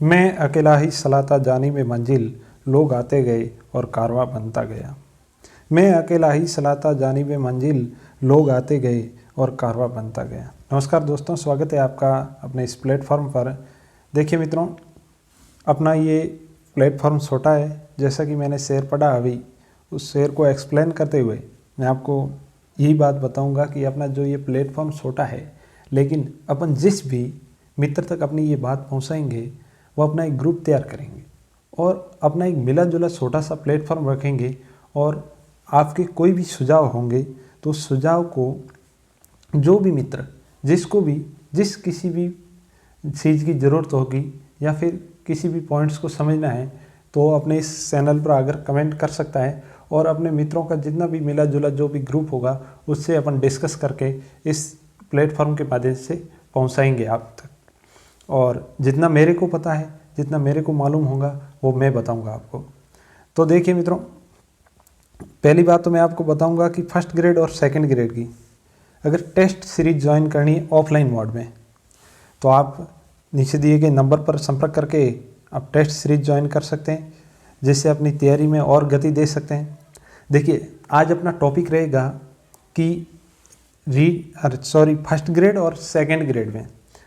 मैं अकेला ही सलाता जानिब मंजिल, लोग आते गए और कारवां बनता गया। मैं अकेला ही सलाता जानिब मंजिल, लोग आते गए और कारवां बनता गया। नमस्कार दोस्तों, स्वागत है आपका अपने इस प्लेटफॉर्म पर। देखिए मित्रों, अपना ये प्लेटफॉर्म छोटा है। जैसा कि मैंने शेर पढ़ा अभी, उस शेर को एक्सप्लेन करते हुए मैं आपको यही बात बताऊंगा कि अपना जो ये प्लेटफॉर्म छोटा है, लेकिन अपन जिस भी मित्र तक अपनी ये बात पहुंचाएंगे वो अपना एक ग्रुप तैयार करेंगे और अपना एक मिला जुला छोटा सा प्लेटफॉर्म रखेंगे। और आपके कोई भी सुझाव होंगे तो उस सुझाव को जो भी मित्र जिसको भी किसी भी चीज़ की ज़रूरत होगी या फिर किसी भी पॉइंट्स को समझना है तो अपने इस चैनल पर आकर कमेंट कर सकता है और अपने मित्रों का जितना भी मिला जुला जो भी ग्रुप होगा उससे अपन डिस्कस करके इस प्लेटफॉर्म के माध्यम से पहुंचाएंगे आप तक। और जितना मेरे को पता है, जितना मेरे को मालूम होगा वो मैं बताऊंगा आपको। तो देखिए मित्रों, पहली बात तो मैं आपको बताऊंगा कि फर्स्ट ग्रेड और सेकंड ग्रेड की अगर टेस्ट सीरीज ज्वाइन करनी है ऑफलाइन मोड में तो आप नीचे दिए गए नंबर पर संपर्क करके आप टेस्ट सीरीज ज्वाइन कर सकते हैं, जिससे अपनी तैयारी में और गति दे सकते हैं। देखिए, आज अपना टॉपिक रहेगा कि फर्स्ट ग्रेड और सेकंड ग्रेड में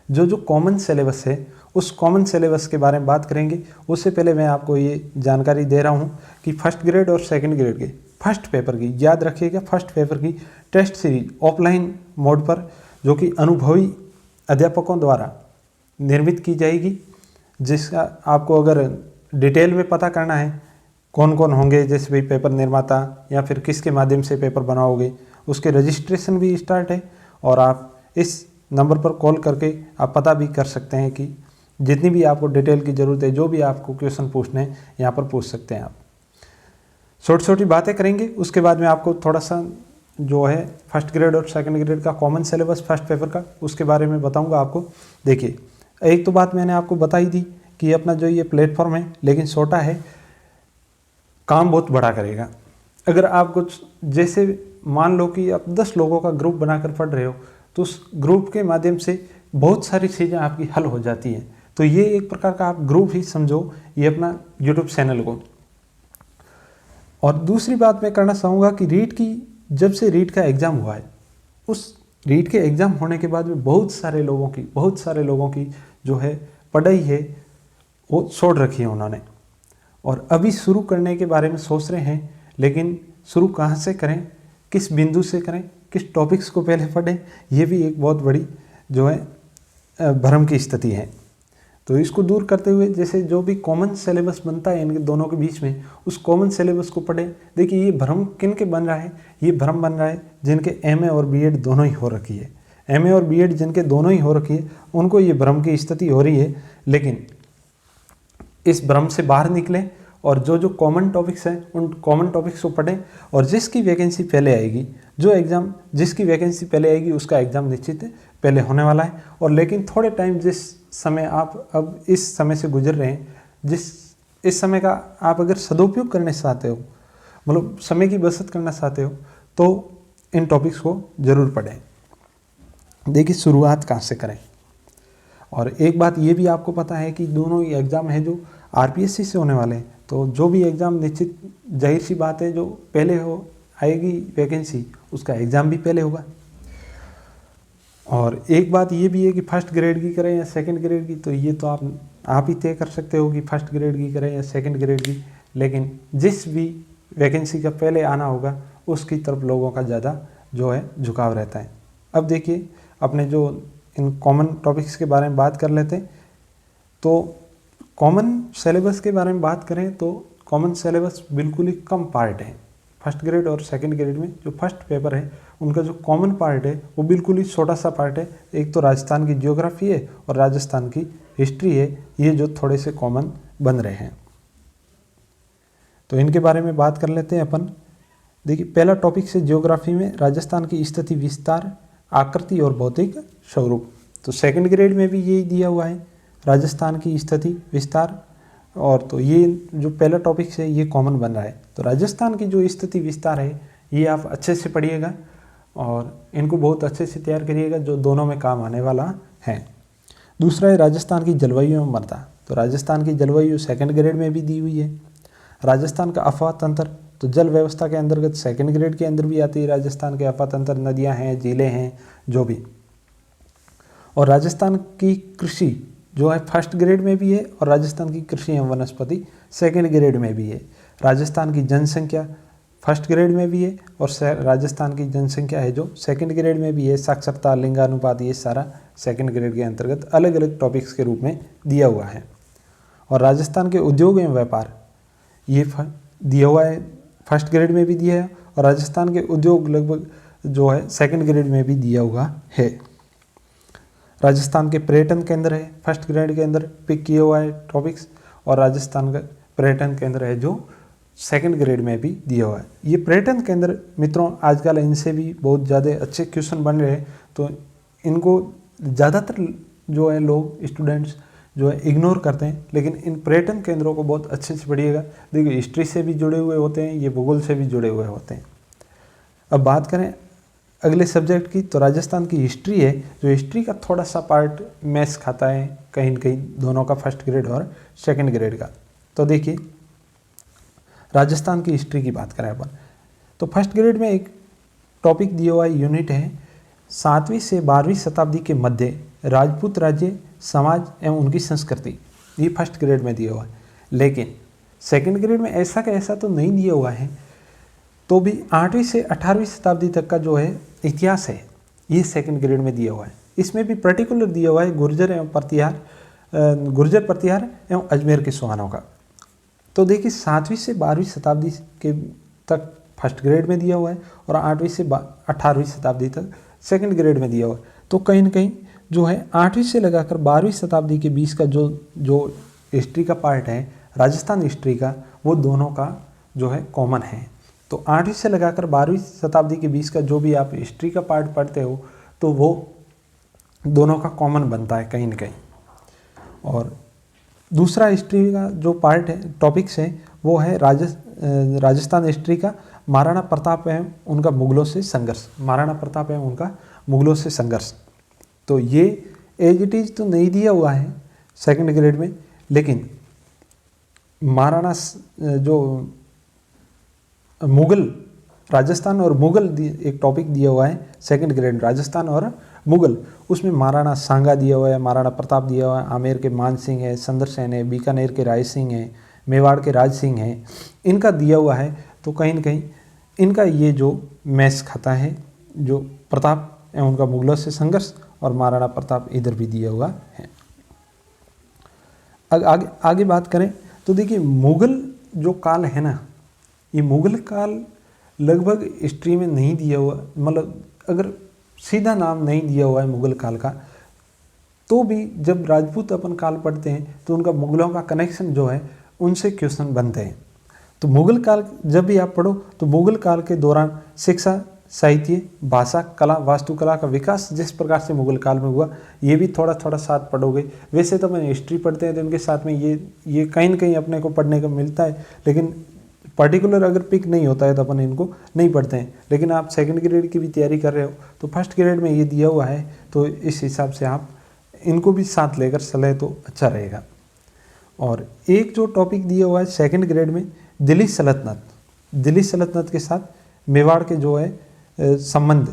जो कॉमन सिलेबस है उस कॉमन सिलेबस के बारे में बात करेंगे। उससे पहले मैं आपको ये जानकारी दे रहा हूँ कि फर्स्ट ग्रेड और सेकंड ग्रेड के फर्स्ट पेपर की, याद रखिएगा, फर्स्ट पेपर की टेस्ट सीरीज ऑफलाइन मोड पर जो कि अनुभवी अध्यापकों द्वारा निर्मित की जाएगी, जिसका आपको अगर डिटेल में पता करना है कौन कौन होंगे, जैसे भाई पेपर निर्माता या फिर किसके माध्यम से पेपर बनाओगे, उसके रजिस्ट्रेशन भी स्टार्ट है। और आप इस नंबर पर कॉल करके आप पता भी कर सकते हैं कि जितनी भी आपको डिटेल की ज़रूरत है, जो भी आपको क्वेश्चन पूछने हैं यहाँ पर पूछ सकते हैं आप। छोटी छोटी बातें करेंगे, उसके बाद में आपको थोड़ा सा जो है फर्स्ट ग्रेड और सेकंड ग्रेड का कॉमन सिलेबस फर्स्ट पेपर का उसके बारे में बताऊंगा आपको। देखिए, एक तो बात मैंने आपको बताई दी कि अपना जो ये प्लेटफॉर्म है लेकिन छोटा है, काम बहुत बड़ा करेगा। अगर आप कुछ जैसे मान लो कि आप 10 लोगों का ग्रुप बनाकर पढ़ रहे हो तो उस ग्रुप के माध्यम से बहुत सारी चीज़ें आपकी हल हो जाती हैं। तो ये एक प्रकार का आप ग्रुप ही समझो ये अपना यूट्यूब चैनल को। और दूसरी बात मैं करना चाहूँगा कि रीट की, जब से रीट का एग्ज़ाम हुआ है, उस रीट के एग्ज़ाम होने के बाद में बहुत सारे लोगों की जो है पढ़ाई है वो छोड़ रखी है उन्होंने, और अभी शुरू करने के बारे में सोच रहे हैं। लेकिन शुरू कहाँ से करें, किस बिंदु से करें, किस टॉपिक्स को पहले पढ़ें, ये भी एक बहुत बड़ी जो है भ्रम की स्थिति है। तो इसको दूर करते हुए जैसे जो भी कॉमन सिलेबस बनता है इनके दोनों के बीच में, उस कॉमन सिलेबस को पढ़ें। देखिए, ये भ्रम किन के बन रहा है, ये भ्रम बन रहा है जिनके एमए और बीएड दोनों ही हो रखी है। एमए और बीएड जिनके दोनों ही हो रखी है उनको ये भ्रम की स्थिति हो रही है। लेकिन इस भ्रम से बाहर निकलें और जो कॉमन टॉपिक्स हैं उन कॉमन टॉपिक्स को पढ़ें। और जिसकी वैकेंसी पहले आएगी, जो एग्ज़ाम जिसकी वैकेंसी पहले आएगी उसका एग्ज़ाम निश्चित पहले होने वाला है। और लेकिन थोड़े टाइम, जिस समय आप अब इस समय से गुजर रहे हैं, इस समय का आप अगर सदुपयोग करना चाहते हो, मतलब समय की बचत करना चाहते हो, तो इन टॉपिक्स को ज़रूर पढ़ें। देखिए, शुरुआत कहाँ से करें। और एक बात ये भी आपको पता है कि दोनों ही एग्ज़ाम है जो आरपीएससी से होने वाले हैं, तो जो भी एग्ज़ाम निश्चित जाहिर सी बात है जो पहले हो आएगी वैकेंसी उसका एग्ज़ाम भी पहले होगा। और एक बात ये भी है कि फर्स्ट ग्रेड की करें या सेकंड ग्रेड की, तो ये तो आप ही तय कर सकते हो कि फर्स्ट ग्रेड की करें या सेकंड ग्रेड की। लेकिन जिस भी वैकेंसी का पहले आना होगा उसकी तरफ लोगों का ज़्यादा जो है झुकाव रहता है। अब देखिए, अपने जो इन कॉमन टॉपिक्स के बारे में बात कर लेते हैं। तो कॉमन सिलेबस के बारे में बात करें तो कॉमन सिलेबस बिल्कुल ही कम पार्ट है। फर्स्ट ग्रेड और सेकंड ग्रेड में जो फर्स्ट पेपर है उनका जो कॉमन पार्ट है वो बिल्कुल ही छोटा सा पार्ट है। एक तो राजस्थान की ज्योग्राफी है और राजस्थान की हिस्ट्री है, ये जो थोड़े से कॉमन बन रहे हैं। तो इनके बारे में बात कर लेते हैं अपन। देखिए, पहला टॉपिक से ज्योग्राफी में राजस्थान की स्थिति, विस्तार, आकृति और भौतिक स्वरूप। तो सेकंड ग्रेड में भी यही दिया हुआ है, राजस्थान की स्थिति, विस्तार। और तो ये जो पहला टॉपिक है ये कॉमन बन रहा है। तो राजस्थान की जो स्थिति विस्तार है ये आप अच्छे से पढ़िएगा और इनको बहुत अच्छे से तैयार करिएगा, जो दोनों में काम आने वाला है। दूसरा है राजस्थान की जलवायु एवं मृदा। तो राजस्थान की जलवायु सेकंड ग्रेड में भी दी हुई है। राजस्थान का अफवाह तंत्र, तो जल व्यवस्था के अंतर्गत सेकंड ग्रेड के अंदर भी आती है राजस्थान के अफवाह तंत्र, नदियाँ हैं, झीलें हैं, जो भी। और राजस्थान की कृषि जो है फर्स्ट ग्रेड में भी है, और राजस्थान की कृषि एवं वनस्पति सेकंड ग्रेड में भी है। राजस्थान की जनसंख्या फर्स्ट ग्रेड में भी है, और राजस्थान की जनसंख्या है जो सेकंड ग्रेड में भी है। साक्षरता, लिंगानुपात, ये सारा सेकंड ग्रेड के अंतर्गत अलग अलग टॉपिक्स के रूप में दिया हुआ है। और राजस्थान के उद्योग एवं व्यापार ये दिया हुआ है, फर्स्ट ग्रेड में भी दिया है, और राजस्थान के उद्योग लगभग जो है सेकंड ग्रेड में भी दिया हुआ है। राजस्थान के पर्यटन केंद्र है फर्स्ट ग्रेड के अंदर पिक किया हुआ है टॉपिक्स, और राजस्थान का पर्यटन केंद्र है जो सेकंड ग्रेड में भी दिया हुआ है। ये पर्यटन केंद्र मित्रों आजकल इनसे भी बहुत ज़्यादा अच्छे क्वेश्चन बन रहे हैं, तो इनको ज़्यादातर जो है लोग स्टूडेंट्स जो है इग्नोर करते हैं, लेकिन इन पर्यटन केंद्रों को बहुत अच्छे से पढ़िएगा। देखिए हिस्ट्री से भी जुड़े हुए होते हैं, ये भूगोल से भी जुड़े हुए होते हैं। अब बात करें अगले सब्जेक्ट की, तो राजस्थान की हिस्ट्री है, जो हिस्ट्री का थोड़ा सा पार्ट मैथ्स खाता है कहीं न कहीं, दोनों का फर्स्ट ग्रेड और सेकंड ग्रेड का। तो देखिए राजस्थान की हिस्ट्री की बात करें अपन, तो फर्स्ट ग्रेड में एक टॉपिक दिया हुआ यूनिट है 7वीं से 12वीं शताब्दी के मध्य राजपूत राज्य, समाज एवं उनकी संस्कृति। ये फर्स्ट ग्रेड में दिया हुआ है, लेकिन सेकंड ग्रेड में ऐसा का ऐसा तो नहीं दिया हुआ है, तो भी 8वीं से 18वीं शताब्दी तक का जो है इतिहास है, ये सेकंड ग्रेड में दिया हुआ है। इसमें भी पर्टिकुलर दिया हुआ है गुर्जर प्रतिहार एवं अजमेर के सुहानों का। तो देखिए 7वीं से 12वीं शताब्दी के तक फर्स्ट ग्रेड में दिया हुआ है, और 8वीं से 18वीं शताब्दी तक सेकंड ग्रेड में दिया हुआ है। तो कहीं ना कहीं जो है 8वीं से लगाकर 12वीं शताब्दी के बीच का जो हिस्ट्री का पार्ट है राजस्थान हिस्ट्री का, वो दोनों का जो है कॉमन है। तो 8वीं से लगाकर 12वीं शताब्दी के बीच का जो भी आप हिस्ट्री का पार्ट पढ़ते हो, तो वो दोनों का कॉमन बनता है कहीं ना कहीं। और दूसरा हिस्ट्री का जो पार्ट है, टॉपिक्स है, वो है राजस्थान हिस्ट्री का महाराणा प्रताप एवं उनका मुगलों से संघर्ष। महाराणा प्रताप एवं उनका मुगलों से संघर्ष, तो ये एज इट इज तो नहीं दिया हुआ है सेकंड ग्रेड में, लेकिन महाराणा जो मुगल, राजस्थान और मुगल एक टॉपिक दिया हुआ है सेकंड ग्रेड, राजस्थान और मुगल। उसमें महाराणा सांगा दिया हुआ है, महाराणा प्रताप दिया हुआ है, आमेर के मान सिंह है, सुंदरसेन है, बीकानेर के राय सिंह है, मेवाड़ के राज सिंह है, इनका दिया हुआ है। तो कहीं न कहीं इनका ये जो मैच खाता है, जो प्रताप एवं उनका मुगलों से संघर्ष, और महाराणा प्रताप इधर भी दिया हुआ है। आगे बात करें तो देखिए मुगल जो काल है ना, ये मुगल काल लगभग हिस्ट्री में नहीं दिया हुआ, मतलब अगर सीधा नाम नहीं दिया हुआ है मुगल काल का, तो भी जब राजपूत अपन काल पढ़ते हैं तो उनका मुगलों का कनेक्शन जो है उनसे क्वेश्चन बनते हैं। तो मुगल काल जब भी आप पढ़ो तो मुगल काल के दौरान शिक्षा, साहित्य, भाषा, कला, वास्तुकला का विकास जिस प्रकार से मुगल काल में हुआ, ये भी थोड़ा थोड़ा साथ पढ़ोगे। वैसे तो अपन हिस्ट्री पढ़ते हैं तो उनके साथ में ये कहीं न कहीं अपने को पढ़ने को मिलता है, लेकिन पर्टिकुलर अगर पिक नहीं होता है तो अपन इनको नहीं पढ़ते हैं। लेकिन आप सेकंड ग्रेड की भी तैयारी कर रहे हो तो फर्स्ट ग्रेड में ये दिया हुआ है, तो इस हिसाब से आप इनको भी साथ लेकर चले तो अच्छा रहेगा। और एक जो टॉपिक दिया हुआ है सेकंड ग्रेड में, दिल्ली सल्तनत के साथ मेवाड़ के जो है संबंध,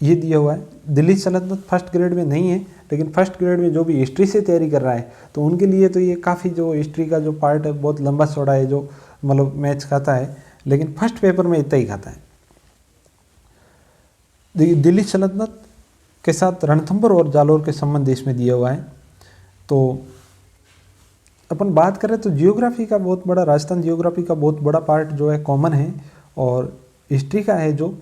ये दिया हुआ है। दिल्ली सल्तनत फर्स्ट ग्रेड में नहीं है, लेकिन फर्स्ट ग्रेड में जो भी हिस्ट्री से तैयारी कर रहा है तो उनके लिए तो ये काफ़ी जो हिस्ट्री का जो पार्ट है बहुत लंबा चौड़ा है, जो मतलब मैच खाता है, लेकिन फर्स्ट पेपर में इतना ही खाता है। देखिए दिल्ली सल्तनत के साथ रणथंभौर और जालौर के संबंध इसमें दिया हुआ है। तो अपन बात करें तो जियोग्राफी का बहुत बड़ा, राजस्थान जियोग्राफी का बहुत बड़ा पार्ट जो है कॉमन है, और हिस्ट्री का है जो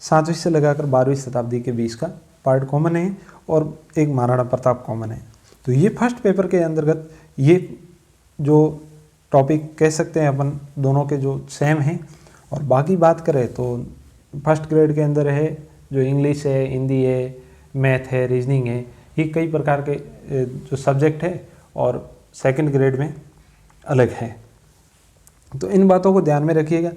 7वीं से लगाकर 12वीं शताब्दी के बीच का पार्ट कॉमन है, और एक महाराणा प्रताप कॉमन है। तो ये फर्स्ट पेपर के अंतर्गत ये जो टॉपिक कह सकते हैं अपन दोनों के जो सेम हैं। और बाकी बात करें तो फर्स्ट ग्रेड के अंदर है जो इंग्लिश है, हिंदी है, मैथ है, रीजनिंग है, ये कई प्रकार के जो सब्जेक्ट है, और सेकंड ग्रेड में अलग है। तो इन बातों को ध्यान में रखिएगा।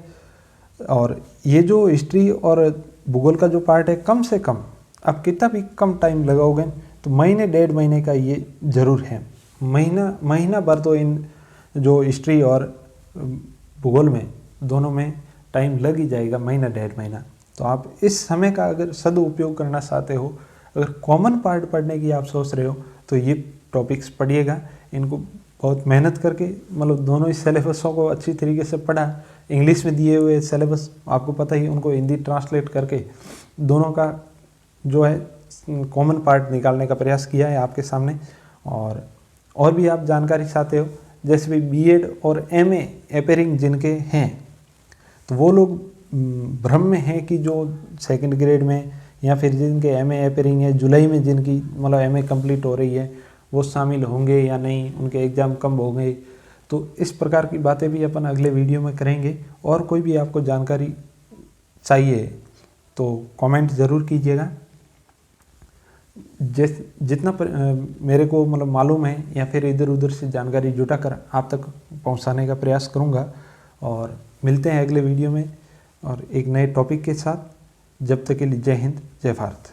और ये जो हिस्ट्री और भूगोल का जो पार्ट है, कम से कम आप कितना भी कम टाइम लगाओगे तो महीने 1.5 महीने का ये ज़रूर है, महीना भर तो इन जो हिस्ट्री और भूगोल में दोनों में टाइम लग ही जाएगा, महीना 1.5 महीना। तो आप इस समय का अगर सदुपयोग करना चाहते हो, अगर कॉमन पार्ट पढ़ने की आप सोच रहे हो, तो ये टॉपिक्स पढ़िएगा। इनको बहुत मेहनत करके, मतलब दोनों ही सिलेबसों को अच्छी तरीके से पढ़ा। इंग्लिश में दिए हुए सिलेबस आपको पता ही, उनको हिंदी ट्रांसलेट करके दोनों का जो है कॉमन पार्ट निकालने का प्रयास किया है आपके सामने। और भी आप जानकारी चाहते हो, जैसे भी बीएड और एमए अपेयरिंग जिनके हैं, तो वो लोग भ्रम में हैं कि जो सेकंड ग्रेड में या फिर जिनके एमए अपेयरिंग है, जुलाई में जिनकी मतलब एमए कंप्लीट हो रही है, वो शामिल होंगे या नहीं, उनके एग्ज़ाम कब होंगे। तो इस प्रकार की बातें भी अपन अगले वीडियो में करेंगे। और कोई भी आपको जानकारी चाहिए तो कमेंट ज़रूर कीजिएगा। जितना मेरे को मतलब मालूम है या फिर इधर उधर से जानकारी जुटा कर आप तक पहुंचाने का प्रयास करूंगा। और मिलते हैं अगले वीडियो में और एक नए टॉपिक के साथ। जब तक के लिए जय हिंद, जय भारत।